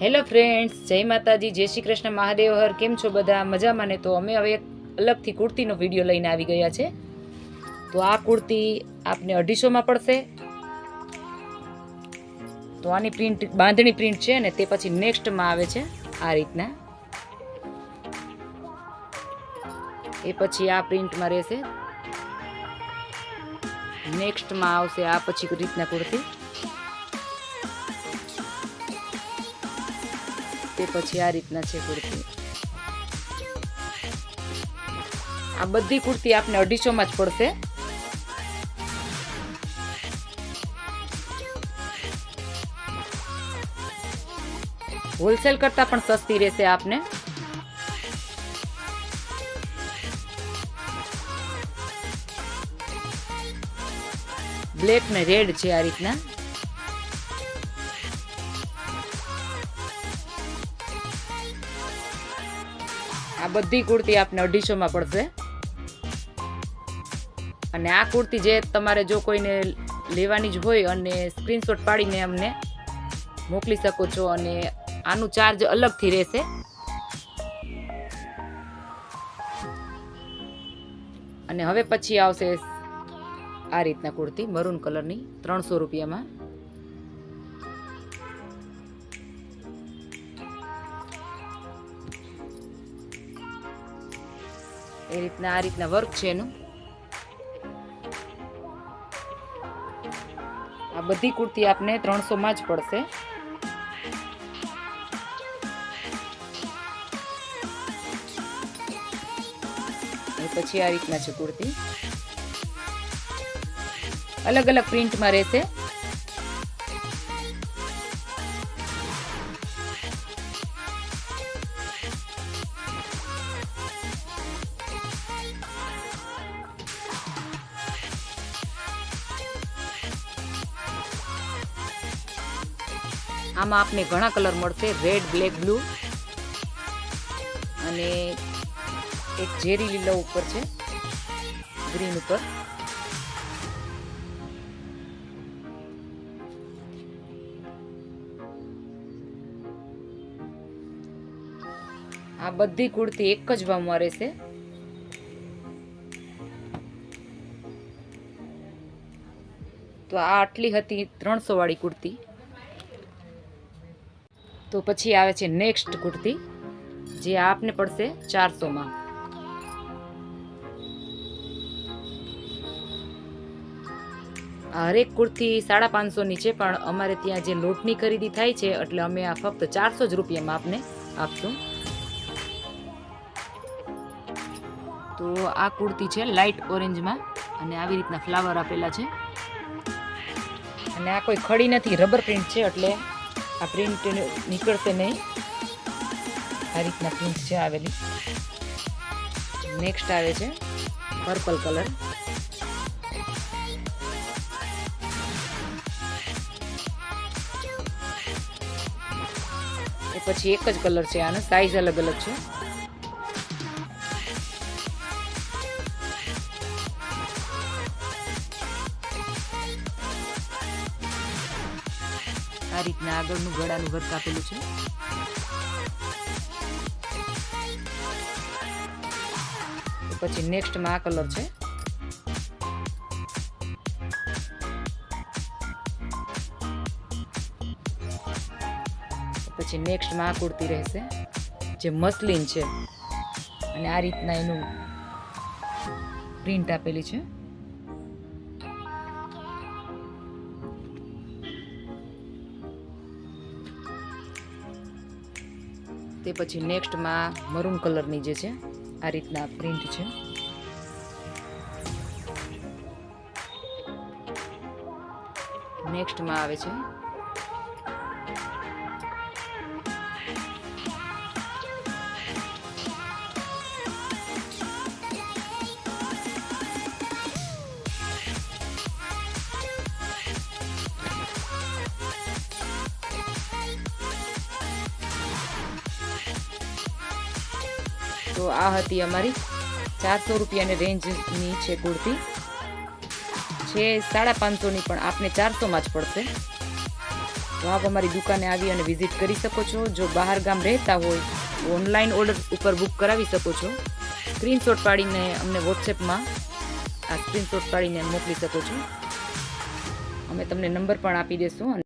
Hello friends, જય માતાજી, જય શ્રી કૃષ્ણ, મહાદેવ હર. કેમ છો બધા? મજામાં ને? તો અમે હવે એક અલગથી કુર્તીનો વિડીયો લઈને આવી ગયા છે. તો આ કુર્તી આપને 250માં પડશે. તો આની પ્રિન્ટ બાંધણી પ્રિન્ટ છે ને તે પછી નેક્સ્ટમાં આવે છે આ રીતના. એ પછી આ પ્રિન્ટમાં રહેશે. નેક્સ્ટમાં આવશે આ પછી રીતના કુર્તી. તે પછી આ રીતના છે કુર્તી. આ બધી કુર્તી આપને 250માં જ પડશે. હોલસેલ કરતા પણ સસ્તી રહેશે આપને. બ્લેક ને રેડ છે આ રીતના. આ બધી કુર્તી આપને 250માં પડશે. અને આ કુર્તી જે તમારે જો કોઈને લેવાની જ હોય અને સ્ક્રીનશોટ પાડીને અમને મોકલી શકો છો. અને આનું ચાર્જ અલગથી રહેશે. અને હવે પછી આવશે આ રીતના કુર્તી મરૂન કલરની 300 રૂપિયામાં. એ રીતના આ રીતના વર્ક છે એનું. આ બધી કુર્તી આપને 300માં જ પડશે. એ પછી આ રીતના છે કુર્તી. અલગ અલગ પ્રિન્ટમાં રહેશે. આમાં આપને ઘણા કલર મળશે. રેડ, બ્લેક, બ્લુ અને એક ઝેરી લીલા ઉપર છે, ગ્રીન ઉપર. આ બધી કુર્તી એક જ ભાવમાં રહેશે. તો આ આટલી હતી 300 વાળી કુર્તી. તો પછી આવે છે નેક્સ્ટ કુર્તી, જે આપને પડશે 400માં. હરેક કુર્તી 550ની છે, પણ અમારે ત્યાં જે લોટની ખરીદી થાય છે એટલે અમે આ ફક્ત 400 જ રૂપિયામાં આપને આપશું. તો આ કુર્તી છે લાઇટ ઓરેન્જમાં અને આવી રીતના ફ્લાવર આપેલા છે. અને આ કોઈ ખડી નથી, રબર પ્રિન્ટ છે એટલે આ પ્રિન્ટ નીકળશે નહીં. આ રીતના પ્રિન્ટ છે આવેલી. નેક્સ્ટ આવે છે પર્પલ કલર. એ પછી એક જ કલર છે આનો, સાઈઝ અલગ અલગ છે. આ રીતના આગળનું ગળાનું વર્ક આપેલું છે. પછી નેક્સ્ટમાં આ કલર છે. પછી નેક્સ્ટમાં આ કુર્તી રહેશે જે મસલિન છે અને આ રીતના એનું પ્રિન્ટ આપેલી છે. તે પછી નેક્સ્ટમાં મરૂન કલરની જે છે આ રીતના પ્રિન્ટ છે. નેક્સ્ટમાં આવે છે તો આ હતી અમારી 400 રૂપિયાની રેન્જની છે કુર્તી. છે 550ની, પણ આપને 400માં જ પડશે. તો આપ અમારી દુકાને આવી અને વિઝિટ કરી શકો છો. જો બહાર ગામ રહેતા હોય તો ઓનલાઈન ઓર્ડર ઉપર બુક કરાવી શકો છો. સ્ક્રીનશોટ પાડીને અમને વોટ્સએપમાં સ્ક્રીનશોટ પાડીને મોકલી શકો છો. અમે તમને નંબર પણ આપી દેશું.